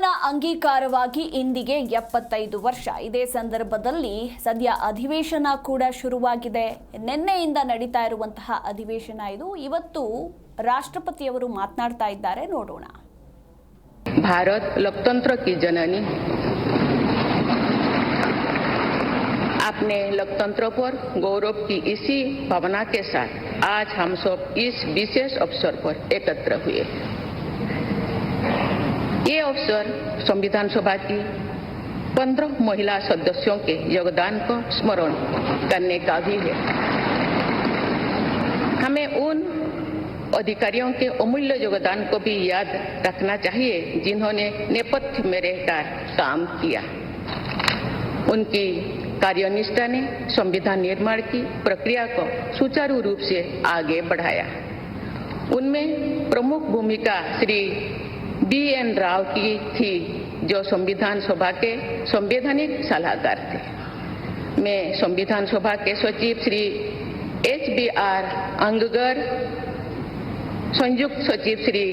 ಸಂವಿಧಾನ ಅಂಗೀಕಾರವಾಗಿ ಇಂದಿಗೆ 75 ವರ್ಷ. ಇದೇ ಸಂದರ್ಭದಲ್ಲಿ ಸದ್ಯ ಅಧಿವೇಶನ ಕೂಡ ಶುರುವಾಗಿದೆ. ನಿನ್ನೆಯಿಂದ ನಡೀತಾ ಇರುವಂತಹ ಅಧಿವೇಶನ ಇದು. ಇವತ್ತು ರಾಷ್ಟ್ರಪತಿಯವರು ಮಾತನಾಡ್ತಾ ಇದ್ದಾರೆ, ನೋಡೋಣ. भारत लोकतंत्र की जननी, अपने लोकतंत्र पर गौरव की इसी भावना के साथ आज हम सब इस विशेष अवसर पर एकत्र हुए। ये अवसर संविधान सभा की 15 महिला सदस्यों के योगदान को स्मरण करने का भी है। हमें उन अधिकारियों के अमूल्य योगदान को भी याद रखना चाहिए जिन्होंने नेपथ्य में रहकर काम किया। उनकी कार्यनिष्ठा ने संविधान निर्माण की प्रक्रिया को सुचारू रूप से आगे बढ़ाया। उनमें प्रमुख भूमिका श्री BN राव की थी, जो संविधान सभा के संवैधानिक सलाहकार थे। मैं संविधान सभा के सचिव श्री HBR अंगगर, संयुक्त सचिव श्री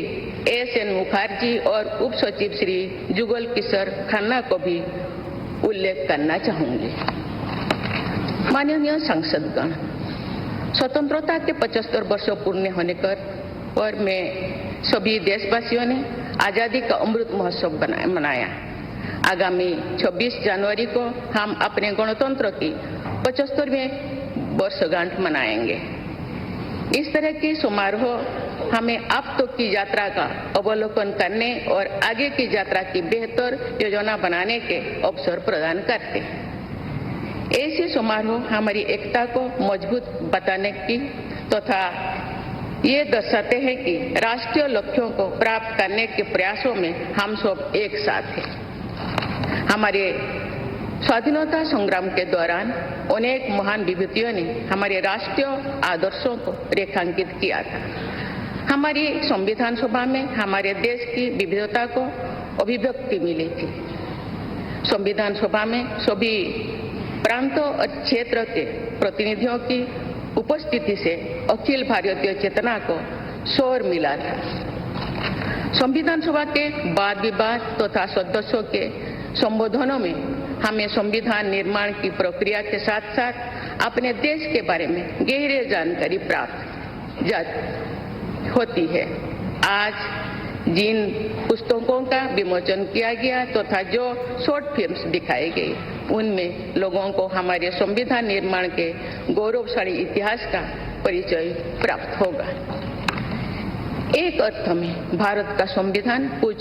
SN मुखर्जी और उप सचिव श्री जुगल किशोर खन्ना को भी उल्लेख करना चाहूंगी। माननीय सांसदगण, स्वतंत्रता के 75 वर्ष पूर्ण होने पर मैं सभी देशवासियों ने आजादी का अमृत महोत्सव मनाया। आगामी 26 जनवरी को हम अपने गणतंत्र की 75वें वर्षगांठ मनाएंगे। इस तरह की समारोह हमें अब तक की यात्रा का अवलोकन करने और आगे की यात्रा की बेहतर योजना बनाने के अवसर प्रदान करते हैं। ऐसे समारोह हमारी एकता को मजबूत बताने की तथा ये दर्शाते हैं कि राष्ट्रीय लक्ष्यों को प्राप्त करने के प्रयासों में हम सब एक साथ हैं। हमारे स्वाधीनता संग्राम के दौरान अनेक महान विभूतियों ने हमारे राष्ट्रीय आदर्शों को रेखांकित किया था। हमारी संविधान सभा में हमारे देश की विविधता को अभिव्यक्ति मिली थी। संविधान सभा में सभी प्रांतों और क्षेत्र के प्रतिनिधियों की उपस्थिति से अखिल भारतीय चेतना को शोर मिला था। संविधान सभा के वाद विवाद तथा सदस्यों के संबोधनों में हमें संविधान निर्माण की प्रक्रिया के साथ साथ अपने देश के बारे में गहरी जानकारी प्राप्त होती है। आज जिन पुस्तकों का विमोचन किया गया तथा जो शॉर्ट फिल्म्स दिखाई गई, उनमें लोगों को हमारे संविधान निर्माण के गौरवशाली इतिहास का परिचय प्राप्त होगा। एक अर्थ में भारत का संविधान कुछ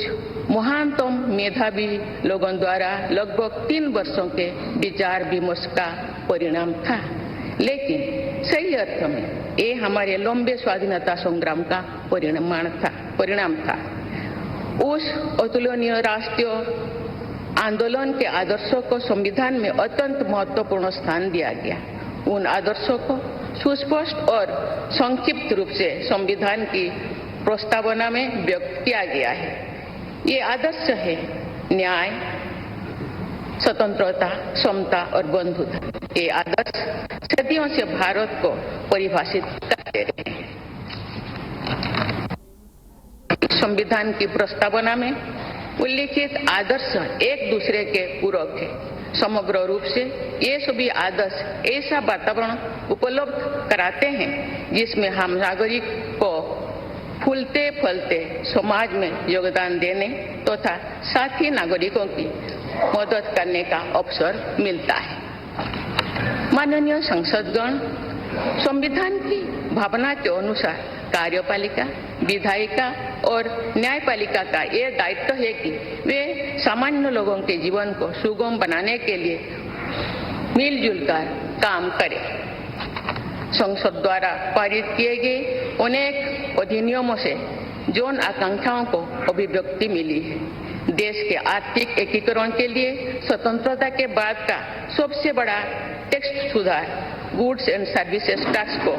महानतम मेधावी लोगों द्वारा लगभग 3 वर्षों के विचार विमर्श का परिणाम था, लेकिन सही अर्थ में ये हमारे लंबे स्वाधीनता संग्राम का परिणाम था। उस अतुलनीय राष्ट्रीय आंदोलन के आदर्शों को संविधान में अत्यंत महत्वपूर्ण स्थान दिया गया। उन आदर्शों को सुस्पष्ट और संक्षिप्त रूप से संविधान की प्रस्तावना में व्यक्त किया गया है। ये आदर्श है न्याय, स्वतंत्रता, समता और बंधुता। ये आदर्श सदियों से भारत को परिभाषित करते रहे। संविधान की प्रस्तावना में उल्लिखित आदर्श एक दूसरे के पूरक है। समग्र रूप से ये सभी आदर्श ऐसा वातावरण उपलब्ध कराते हैं जिसमें हम नागरिक को फूलते फलते समाज में योगदान देने तथा साथी नागरिकों की मदद करने का अवसर मिलता है। माननीय सांसदगण, संविधान की भावना के अनुसार कार्यपालिका, विधायिका और न्यायपालिका का ये दायित्व है कि वे सामान्य लोगों के जीवन को सुगम बनाने के लिए मिलजुल कर काम करें। संसद द्वारा पारित किए गए अनेक अधिनियमों से जौन आकांक्षाओं को अभिव्यक्ति मिली है। देश के आर्थिक एकीकरण के लिए स्वतंत्रता के बाद का सबसे बड़ा टैक्स सुधार गुड्स एंड सर्विसेज टैक्स को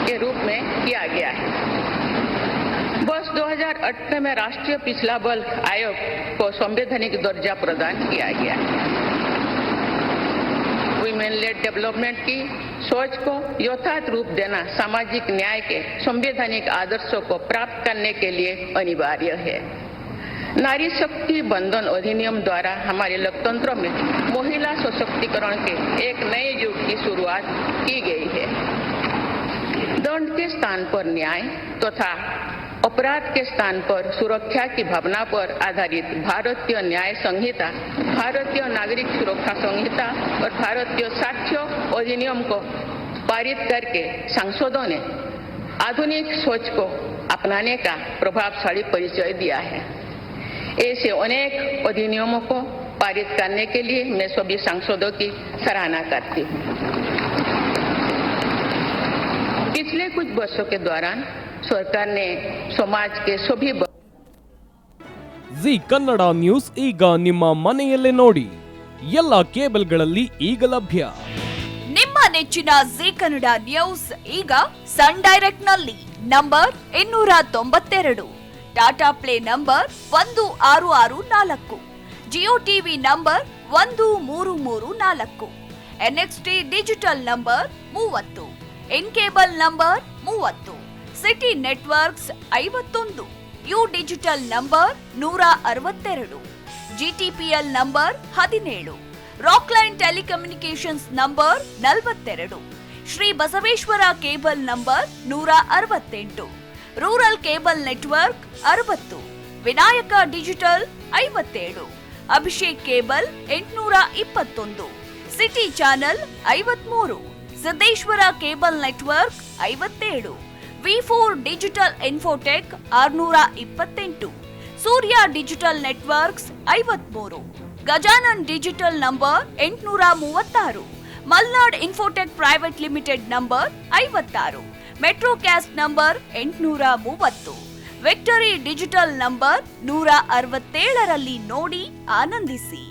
के रूप में किया गया है। वर्ष 2018 में राष्ट्रीय पिछड़ा बल्क आयोग को संवैधानिक दर्जा प्रदान किया गया है। वुमेन लेड डेवलपमेंट की सोच को यथार्थ रूप देना सामाजिक न्याय के संवैधानिक आदर्शों को प्राप्त करने के लिए अनिवार्य है। नारी शक्ति बंधन अधिनियम द्वारा हमारे लोकतंत्र में महिला सशक्तिकरण के एक नए युग की शुरुआत की गई है। दंड के स्थान पर न्याय तथा अपराध के स्थान पर सुरक्षा की भावना पर आधारित भारतीय न्याय संहिता, भारतीय नागरिक सुरक्षा संहिता और भारतीय साक्ष्य अधिनियम को पारित करके सांसदों ने आधुनिक सोच को अपनाने का प्रभावशाली परिचय दिया है। ऐसे अनेक अधिनियमों को पारित करने के लिए मैं सभी सांसदों की सराहना करती हूँ। पिछले कुछ वर्षों के दौरान सरकार ने समाज के सभी ಜಿ ಕನ್ನಡ ನ್ಯೂಸ್ ಈಗ ನಿಮ್ಮ ಮನೆಯಲ್ಲೇ ನೋಡಿ, ಎಲ್ಲ ಕೇಬಲ್ಗಳಲ್ಲಿ ಈಗ ಲಭ್ಯ. ನಿಮ್ಮ ನೆಚ್ಚಿನ ಜಿ ಕನ್ನಡ ನ್ಯೂಸ್ ಈಗ ಸನ್ ಡೈರೆಕ್ಟ್ ನಲ್ಲಿ number 292, Tata play number 1664, Jio TV number 1334, NXT digital number 30, in cable number 30, city networks 51, U digital number 162, GTPL number 17, Rockline telecommunications number 42, Shri Basaveshwara cable number 168, rural cable network 60, Vinayaka digital 57, Abhishek cable 821, city channel 53, Siddeshwara cable network 57, V4 digital Infotech 628, Surya digital networks 53, Gajanan digital number 836, Malnad infotech private limited number 56, Metrocast number 830, victory digital number 167ರಲ್ಲಿ ನೋಡಿ ಆನಂದಿಸಿ.